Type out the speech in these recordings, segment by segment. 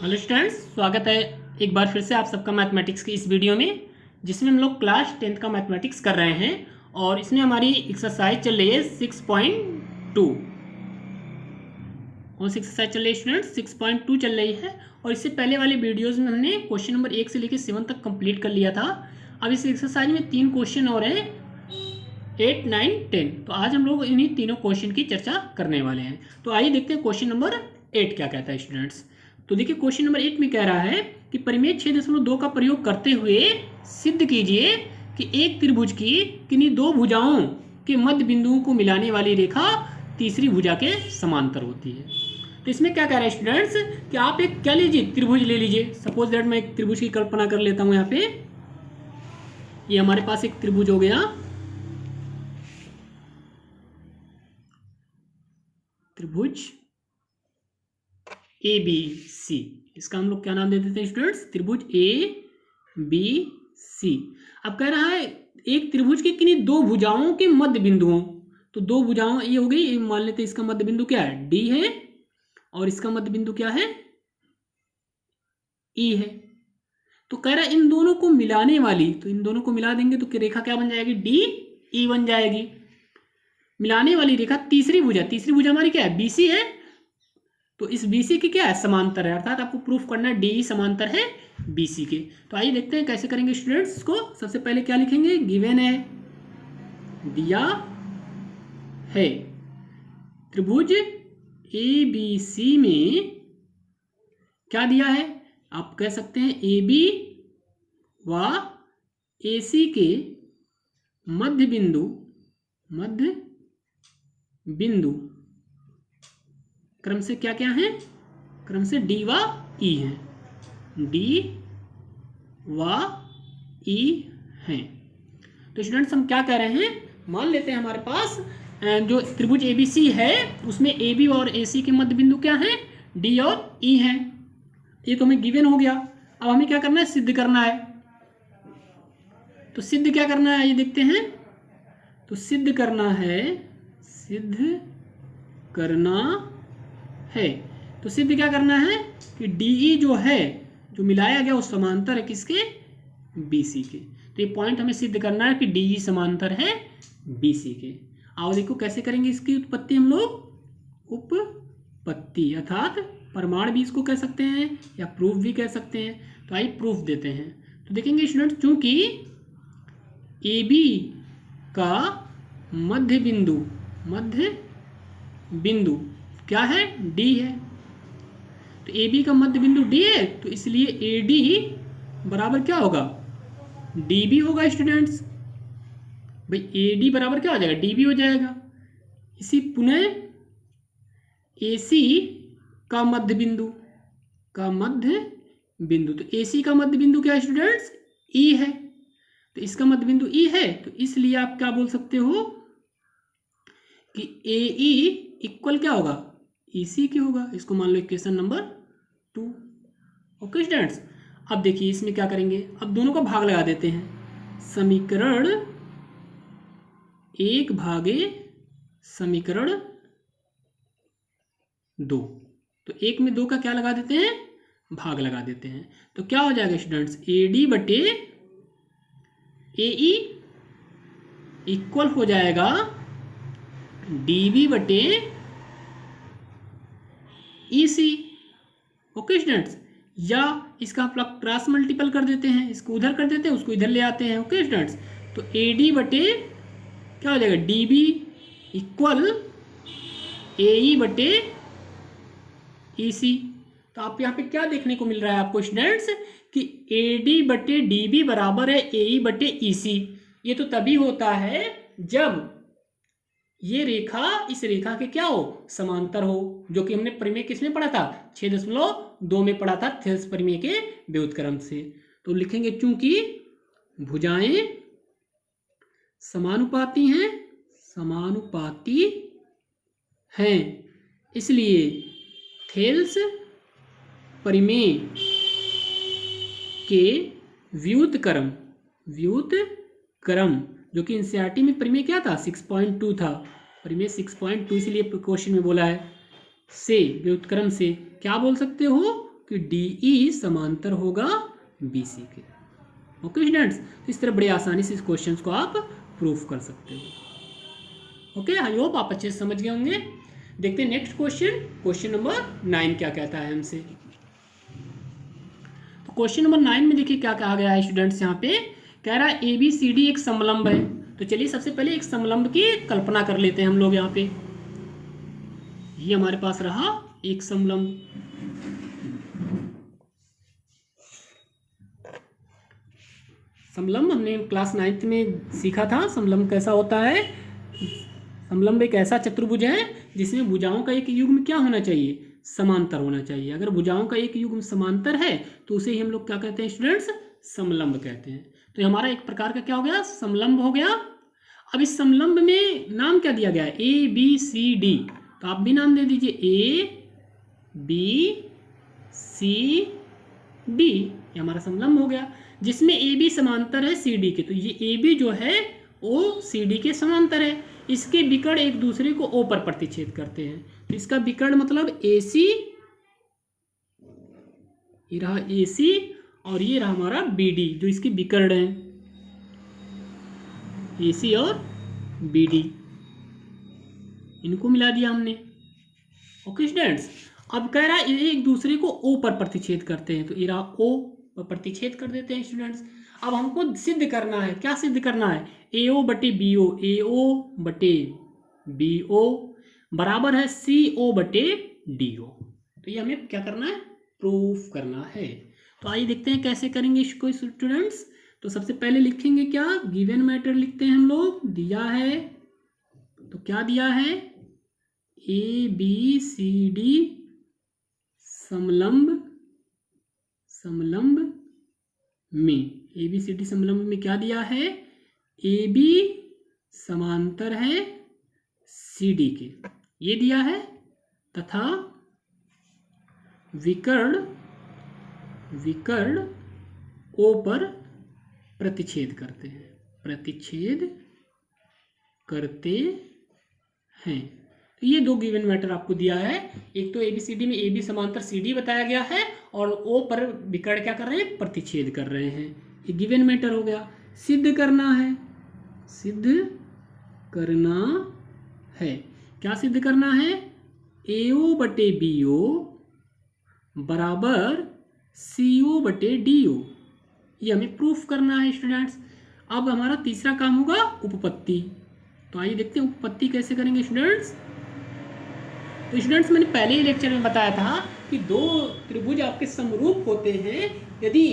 Hello students, स्वागत है एक बार फिर से आप सबका मैथमेटिक्स की इस वीडियो में, जिसमें हम लोग क्लास 10th का मैथमेटिक्स कर रहे हैं। और इसमें हमारी एक्सरसाइज चल रही है 6.2। कौन सी एक्सरसाइज चल रही है स्टूडेंट्स? 6.2 चल रही है। और इससे पहले वाले वीडियोज़ में हमने क्वेश्चन नंबर 1 से लेकर 7 तक कंप्लीट कर लिया था। अब इस एक्सरसाइज में 3 क्वेश्चन और हैं, 8, 9, 10। तो आज हम लोग इन्हीं तीनों क्वेश्चन की चर्चा करने वाले हैं। तो आइए देखते हैं क्वेश्चन नंबर 8 क्या कहता है स्टूडेंट्स। तो देखिए क्वेश्चन नंबर 8 में कह रहा है कि परिमेय 6.2 का प्रयोग करते हुए सिद्ध कीजिए कि एक त्रिभुज की किन्हीं दो भुजाओं के मध्य बिंदुओं को मिलाने वाली रेखा तीसरी भुजा के समांतर होती है। तो इसमें क्या कह रहा है स्टूडेंट्स कि आप एक क्या लीजिए, त्रिभुज ले लीजिए। सपोज दैट मैं एक त्रिभुज की कल्पना कर लेता हूं। यहाँ पे ये हमारे पास एक त्रिभुज हो गया, त्रिभुज ए बी सी। इसका हम लोग क्या नाम दे देते हैं स्टूडेंट्स? त्रिभुज ए बी सी। अब कह रहा है एक त्रिभुज के किन्हीं दो भुजाओं के मध्य बिंदुओं। तो दो भुजाओं ये हो गई, मान लेते हैं इसका मध्य बिंदु क्या है? डी है, और इसका मध्य बिंदु क्या है? ई है। तो कह रहा है इन दोनों को मिलाने वाली, तो इन दोनों को मिला देंगे तो रेखा क्या बन जाएगी? डी ई बन जाएगी। मिलाने वाली रेखा तीसरी भुजा, तीसरी भुजा हमारी क्या है? बीसी है। तो इस BC की क्या है? समांतर है। अर्थात आपको प्रूफ करना है DE समांतर है BC के। तो आइए देखते हैं कैसे करेंगे स्टूडेंट्स इसको। सबसे पहले क्या लिखेंगे? गिवन है, दिया है। त्रिभुज ABC में क्या दिया है? आप कह सकते हैं AB व AC के मध्य बिंदु क्रम से क्या क्या है? क्रम से D व E है, D व E हैं। तो स्टूडेंट्स हम क्या कह रहे हैं, मान लेते हैं हमारे पास जो त्रिभुज ABC है उसमें AB और AC के मध्य बिंदु क्या हैं? D और E हैं। ये तो हमें गिवन हो गया। अब हमें क्या करना है? सिद्ध करना है। तो सिद्ध क्या करना है ये देखते हैं। तो सिद्ध करना है। तो सिद्ध क्या करना है कि DE जो है, जो मिलाया गया वो समांतर है किसके? BC के। तो ये पॉइंट हमें सिद्ध करना है कि DE समांतर है BC के। आओ देखो कैसे करेंगे इसकी उत्पत्ति हम लोग। उपपत्ति अर्थात प्रमाण भी इसको कह सकते हैं या प्रूफ भी कह सकते हैं। तो आइए प्रूफ देते हैं। तो देखेंगे स्टूडेंट, चूंकि AB का मध्य बिंदु क्या है? D है। तो AB का मध्य बिंदु D है, तो इसलिए AD बराबर क्या होगा? DB होगा स्टूडेंट्स। भाई AD बराबर क्या हो जाएगा? DB हो जाएगा। इसी पुनः AC का मध्य बिंदु तो AC का मध्य बिंदु क्या है स्टूडेंट्स? E है। तो इसका मध्य बिंदु E है, तो इसलिए आप क्या बोल सकते हो कि AE इक्वल क्या होगा? EC की होगा। इसको मान लो इक्वेशन नंबर 2। ओके स्टूडेंट्स, अब देखिए इसमें क्या करेंगे। अब दोनों का भाग लगा देते हैं। समीकरण 1 भागे समीकरण 2। तो 1 में 2 का क्या लगा देते हैं? भाग लगा देते हैं। तो क्या हो जाएगा स्टूडेंट्स? AD बटे AE इक्वल हो जाएगा DB बटे EC। ओके स्टूडेंट्स, या इसका आप लोग क्रॉस मल्टीपल कर देते हैं, इसको उधर कर देते हैं, उसको इधर ले आते हैं। ओके स्टूडेंट्स, तो AD बटे क्या हो जाएगा? DB इक्वल AE बटे EC। तो आप यहाँ पे क्या देखने को मिल रहा है आपको स्टूडेंट्स कि AD बटे DB बराबर है AE बटे EC। ये तो तभी होता है जब ये रेखा इस रेखा के क्या हो? समांतर हो, जो कि हमने परिमेय किसमें पढ़ा था? 6.2 में पढ़ा था, थेल्स परिमेय के व्युत्क्रम से। तो लिखेंगे चूंकि भुजाएं समानुपाती हैं, इसलिए थेल्स परिमेय के व्युत्क्रम जो कि एनसीईआरटी में परिमेय क्या था? 6.2 था। परिमेय 6.2 इसलिए क्वेश्चन में बोला है से व्युत्क्रम से क्या बोल सकते हो? कि DE समांतर होगा BC के। ओके स्टूडेंट्स, तो इस तरह बड़े आसानी से इस क्वेश्चन को आप प्रूफ कर सकते हो। ओके, आई होप आप अच्छे से समझ गए होंगे। देखते हैं नेक्स्ट क्वेश्चन, क्वेश्चन नंबर 9 क्या कहता है हमसे। तो क्वेश्चन नंबर 9 में देखिए क्या कहा गया है स्टूडेंट्स। यहाँ पे कह रहा है ABCD एक समलंब है। तो चलिए सबसे पहले एक समलंब की कल्पना कर लेते हैं हम लोग। यहाँ पे ये हमारे पास रहा एक समलंब। समलंब हमने क्लास 9th में सीखा था समलंब कैसा होता है। समलंब एक ऐसा चतुर्भुज है जिसमें भुजाओं का एक युग्म क्या होना चाहिए, समांतर होना चाहिए। अगर भुजाओं का एक युग्म समांतर है तो उसे ही हम लोग क्या कहते हैं स्टूडेंट्स, समलंब कहते हैं। तो हमारा एक प्रकार का क्या हो गया, समलंब हो गया। अब इस समलंब में नाम क्या दिया गया है, ABCD। तो आप भी नाम दे दीजिए ABCD, ये हमारा समलंब हो गया जिसमें AB समांतर है CD के। तो ये AB जो है वो CD के समांतर है। इसके विकर्ण एक दूसरे को O पर प्रतिच्छेद करते हैं। तो इसका विकर्ण मतलब AC, ये रहा AC और ये रहा हमारा BD जो इसके विकर्ण है, AC और BD, इनको मिला दिया हमने। ओके स्टूडेंट्स, अब कह रहा है ये एक दूसरे को O पर प्रतिच्छेद करते हैं। तो ये रहा O पर प्रतिच्छेद कर देते हैं स्टूडेंट्स। अब हमको सिद्ध करना है, क्या सिद्ध करना है, AO बटे BO, AO बटे BO बराबर है CO बटे DO। तो ये हमें क्या करना है, प्रूफ करना है। तो आइए देखते हैं कैसे करेंगे इसको स्टूडेंट्स। तो सबसे पहले लिखेंगे क्या, गिवन मैटर लिखते हैं हम लोग। दिया है तो क्या दिया है, ABCD समलंब में, ABCD समलंब में क्या दिया है, AB समांतर है CD के, ये दिया है, तथा विकर्ण O पर प्रतिच्छेद करते हैं। तो ये दो गिवन मैटर आपको दिया है। एक तो ABCD में AB समांतर CD बताया गया है और O पर विकर्ण क्या कर रहे हैं, प्रतिच्छेद कर रहे हैं। ये गिवन मैटर हो गया। सिद्ध करना है, क्या सिद्ध करना है, AO बटे BO बराबर CO बटे DO, ये हमें प्रूफ करना है स्टूडेंट्स। अब हमारा तीसरा काम होगा उपपत्ति। तो आइए देखते हैं उपपत्ति कैसे करेंगे स्टूडेंट्स। तो स्टूडेंट्स मैंने पहले ही लेक्चर में बताया था कि दो त्रिभुज आपके समरूप होते हैं यदि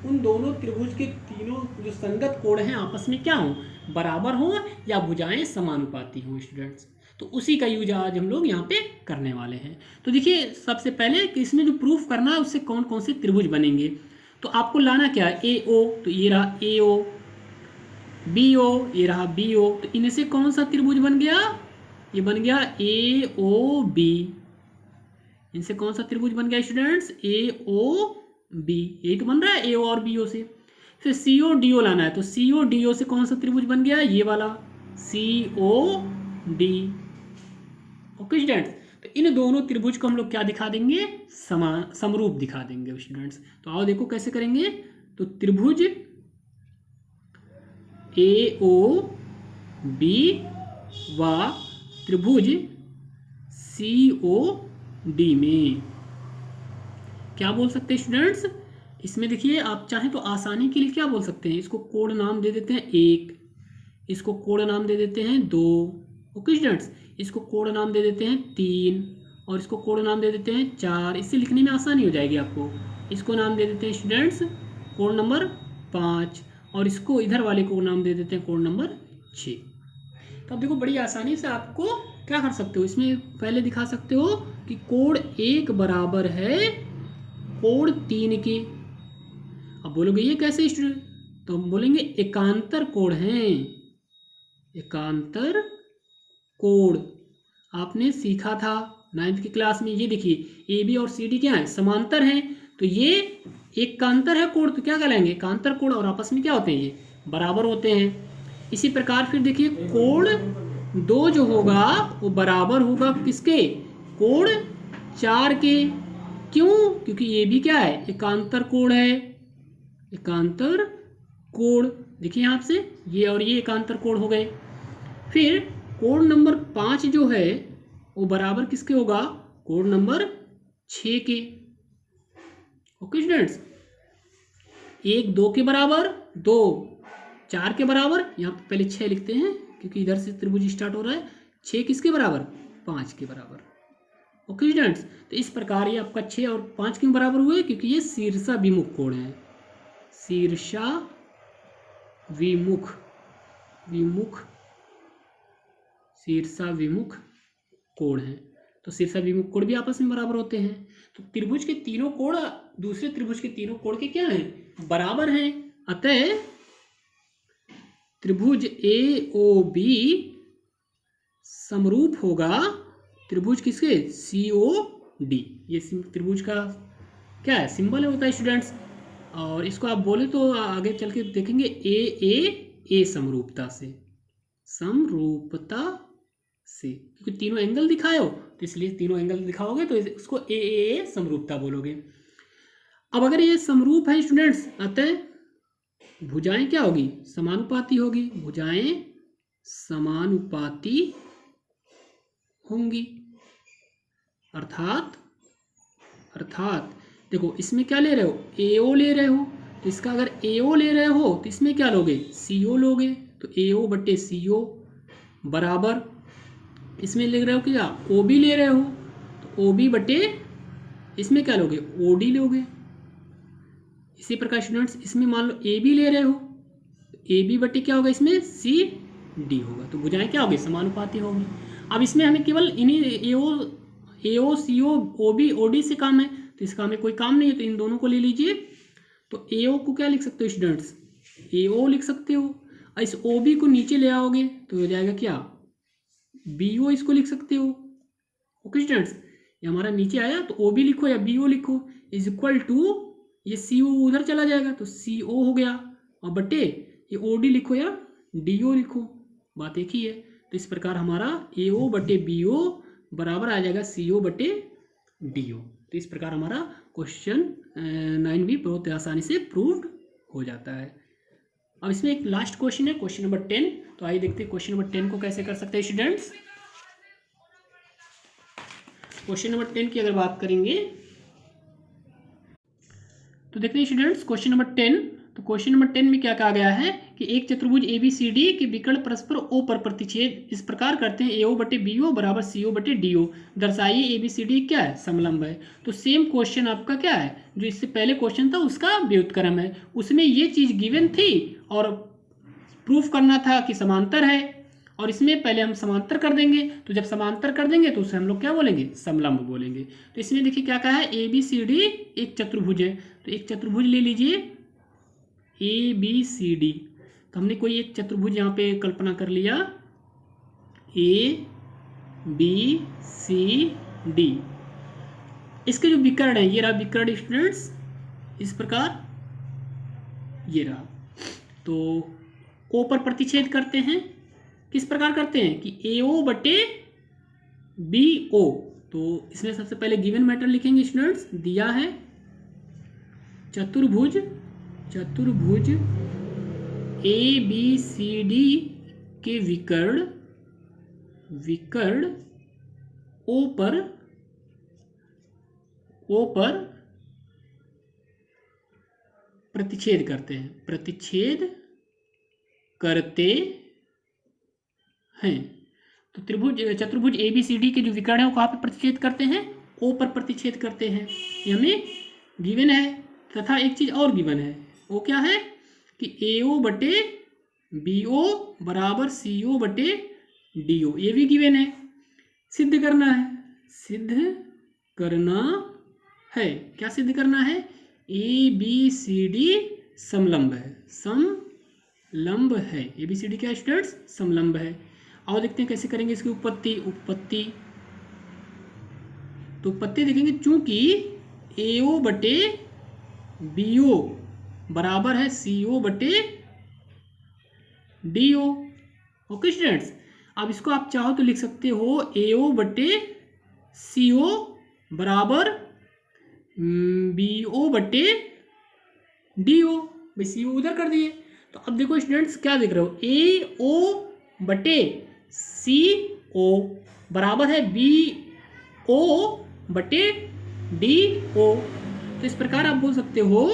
उन दोनों त्रिभुज के तीनों जो संगत कोण हैं आपस में क्या हो, बराबर हो या भुजाएं समानुपाती हो स्टूडेंट्स। तो उसी का यूज आज हम लोग यहाँ पे करने वाले हैं। तो देखिए सबसे पहले कि इसमें जो प्रूफ करना है उससे कौन कौन से त्रिभुज बनेंगे। तो आपको लाना क्या है, AO, तो ये रहा AO, BO, ये रहा BO। तो इनमें से कौन सा त्रिभुज बन गया, ये बन गया AOB। इनसे कौन सा त्रिभुज बन गया स्टूडेंट्स, AOB। यही तो बन रहा है AO और BO से। फिर CO DO लाना है, तो CO DO से कौन सा त्रिभुज बन गया, ये वाला COD। ओके स्टूडेंट्स, तो इन दोनों त्रिभुज को हम लोग क्या दिखा देंगे, समरूप दिखा देंगे स्टूडेंट्स। तो आओ देखो कैसे करेंगे। तो त्रिभुज AOB व त्रिभुज COD में क्या बोल सकते हैं स्टूडेंट्स। इसमें देखिए आप चाहें तो आसानी के लिए क्या बोल सकते हैं, इसको कोण नाम दे देते हैं 1, इसको कोण नाम दे देते हैं 2। ओके स्टूडेंट्स, इसको कोण नाम दे देते हैं 3 और इसको कोण नाम दे देते हैं 4। इससे लिखने में आसानी हो जाएगी आपको। इसको नाम दे देते हैं स्टूडेंट्स कोण नंबर 5 और इसको इधर वाले को नाम दे देते हैं कोण नंबर 6। तो अब देखो बड़ी आसानी से आपको क्या कर सकते हो, इसमें पहले दिखा सकते हो कि कोण 1 बराबर है कोण 3 के। अब बोलोगे ये कैसे स्टूडेंट, तो हम बोलेंगे एकांतर कोण हैं, एकांतर कोण आपने सीखा था 9th की क्लास में। ये देखिए AB और CD क्या है, समांतर हैं। तो ये एकांतर है कोण, तो क्या कहलाएंगे, एकांतर कोण, और आपस में क्या होते हैं, ये बराबर होते हैं। इसी प्रकार फिर देखिए कोण 2 जो होगा वो बराबर होगा किसके, कोण 4 के। क्यों? क्योंकि ये भी क्या है, एकांतर कोण है, एकांतर कोण। देखिए यहाँ से ये और ये एकांतर कोण हो गए। फिर कोण नंबर 5 जो है वो बराबर किसके होगा, कोण नंबर 6 के। ओके स्टूडेंट्स, 1 2 के बराबर, 2 4 के बराबर, यहाँ पे पहले 6 लिखते हैं क्योंकि इधर से त्रिभुज स्टार्ट हो रहा है। 6 किसके बराबर, 5 के बराबर। ओके स्टूडेंट्स, तो इस प्रकार ये आपका 6 और 5 क्यों बराबर हुए, क्योंकि ये शीर्षा विमुख कोण है, शीर्षा विमुख, विमुख, शीर्षा विमुख कोण है। तो शीर्षा विमुख कोण भी आपस में बराबर होते हैं। तो त्रिभुज के तीनों कोण दूसरे त्रिभुज के तीनों कोण के क्या हैं, बराबर हैं। अतः त्रिभुज AOB समरूप होगा त्रिभुज किसके, COD। ये त्रिभुज का क्या है, सिंबल होता है स्टूडेंट्स। और इसको आप बोले तो आगे चल के देखेंगे AA समरूपता से, समरूपता से, क्योंकि तीनों एंगल दिखाए हो तो इसलिए तीनों एंगल दिखाओगे तो इसको AA समरूपता बोलोगे। अब अगर ये समरूप है स्टूडेंट्स, अतः भुजाएं क्या होगी, समानुपाती होगी, भुजाएं समानुपाती होंगी। अर्थात देखो इसमें क्या ले रहे हो, AO ले रहे हो, तो इसका अगर AO ले रहे हो तो इसमें क्या लोगे, CO लोगे। तो AO बटे CO बराबर, इसमें लिख रहे हो क्या, OB ले रहे हो तो OB बटे इसमें क्या लोगे, OD लोगे। इसी प्रकार स्टूडेंट्स इसमें मान लो AB ले रहे हो तो AB बटे क्या होगा, इसमें CD होगा। तो भुजाएं क्या होगी, समानुपाती होगी। अब इसमें हमें केवल इन्हीं AO CO OB OD से काम है, तो इसका हमें कोई काम नहीं है, तो इन दोनों को ले लीजिए। तो AO को क्या लिख सकते हो स्टूडेंट्स, AO लिख सकते हो। और इस OB को नीचे ले आओगे तो हो जाएगा क्या, BO इसको लिख सकते हो। ओके स्टूडेंट्स, ये हमारा नीचे आया तो OB लिखो या BO लिखो, इज इक्वल टू ये CO उधर चला जाएगा तो CO हो गया, और बटे ये OD लिखो या DO लिखो, बात एक ही है। तो इस प्रकार हमारा AO बटे BO बराबर आ जाएगा CO बटे DO। तो इस प्रकार हमारा क्वेश्चन 9 भी बहुत आसानी से प्रूव्ड हो जाता है। अब इसमें एक लास्ट क्वेश्चन है, क्वेश्चन नंबर 10। तो आइए देखते हैं क्वेश्चन नंबर 10 को कैसे कर सकते हैं स्टूडेंट्स। क्वेश्चन नंबर 10 की अगर बात करेंगे तो देखते हैं स्टूडेंट्स क्वेश्चन नंबर 10। तो क्वेश्चन नंबर 10 में क्या कहा गया है कि एक चतुर्भुज ABCD के विकर्ण परस्पर O पर प्रतिच्छेद इस प्रकार करते हैं, AO बटे BO बराबर CO बटे DO। दर्शाइए ABCD क्या है, समलंब है। तो सेम क्वेश्चन आपका क्या है, जो इससे पहले क्वेश्चन था उसका व्युत्क्रम है। उसमें ये चीज़ गिवन थी और प्रूफ करना था कि समांतर है, और इसमें पहले हम समांतर कर देंगे। तो जब समांतर कर देंगे तो उसे हम लोग क्या बोलेंगे, समलंब बोलेंगे। तो इसमें देखिए क्या कहा है, ABCD एक चतुर्भुज है, तो एक चतुर्भुज ले लीजिए ABCD। तो हमने कोई एक चतुर्भुज यहाँ पे कल्पना कर लिया ABCD। इसके जो विकर्ण है, ये रहा विकर्ण स्टूडेंट्स, इस प्रकार ये रहा। तो O पर प्रतिच्छेद करते हैं, किस प्रकार करते हैं कि AO बटे BO। तो इसमें सबसे पहले गिवन मैटर लिखेंगे स्टूडेंट्स, दिया है चतुर्भुज ABCD के विकर्ण O पर प्रतिच्छेद करते हैं। तो चतुर्भुज ABCD के जो विकर्ण है वो कहाँ पर प्रतिच्छेद करते हैं, O पर प्रतिच्छेद करते हैं। ये हमें गिवन है। तथा एक चीज और गिवन है, वो क्या है कि AO बटे BO बराबर CO बटे DO, ये भी गिवन है। सिद्ध करना है, क्या सिद्ध करना है, ABCD समलंब है, ABCD क्या स्टूडेंट्स, समलंब है। आओ देखते हैं कैसे करेंगे इसकी उत्पत्ति। तो उत्पत्ति देखेंगे, चूंकि AO बटे BO बराबर है CO बटे DO। ओके स्टूडेंट्स, अब इसको आप चाहो तो लिख सकते हो AO बटे CO बराबर BO बटे DO, भाई CO उधर कर दिए। तो अब देखो स्टूडेंट्स क्या देख रहे हो, AO बटे CO बराबर है BO बटे DO। तो इस प्रकार आप बोल सकते हो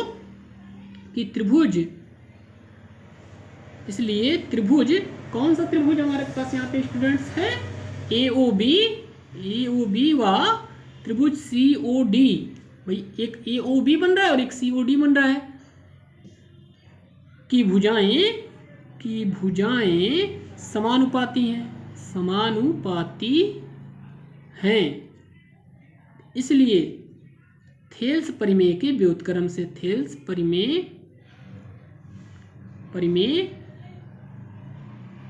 कि त्रिभुज, इसलिए त्रिभुज, कौन सा त्रिभुज हमारे पास यहाँ पे स्टूडेंट्स है, AOB व त्रिभुज COD। भाई एक AOB बन रहा है और एक COD बन रहा है, की भुजाएं समानुपाती हैं, इसलिए थेल्स परिमेय के व्युत्क्रम से, थेल्स परिमेय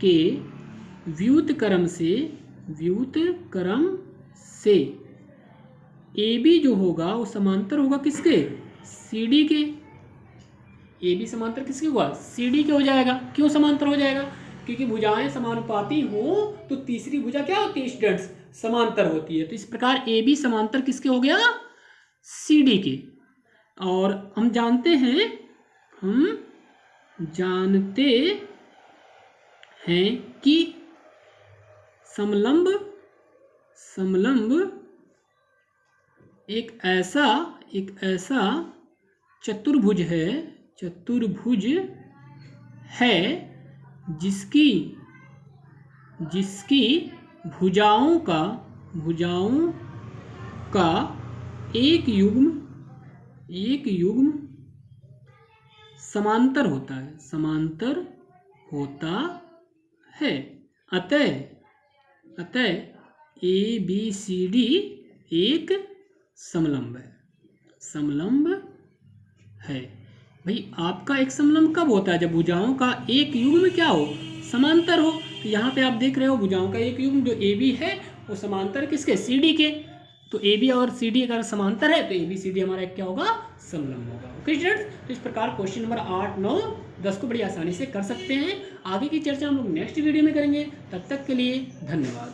के व्युत्क्रम से AB जो होगा वो समांतर होगा किसके, CD के। AB समांतर किसके होगा, CD के हो जाएगा। क्यों समांतर हो जाएगा, क्योंकि भुजाएं समानुपाती हो तो तीसरी भुजा क्या होती है स्टूडेंट्स, समांतर होती है। तो इस प्रकार AB समांतर किसके हो गया, CD के। और हम जानते हैं कि समलंब एक ऐसा चतुर्भुज है जिसकी भुजाओं का एक युग्म समांतर होता है। अतः ABCD एक समलंब है। भाई आपका एक समलंब कब होता है, जब भुजाओं का एक युग्म क्या हो, समांतर हो। तो यहाँ पे आप देख रहे हो भुजाओं का एक युग्म जो AB है वो समांतर किसके, CD के। तो AB और CD अगर समांतर है तो ABCD हमारा क्या होगा, समलंब होगा। ओके स्टूडेंट्स, तो इस प्रकार क्वेश्चन नंबर 8, 9, 10 को बड़ी आसानी से कर सकते हैं। आगे की चर्चा हम लोग नेक्स्ट वीडियो में करेंगे। तब तक के लिए धन्यवाद।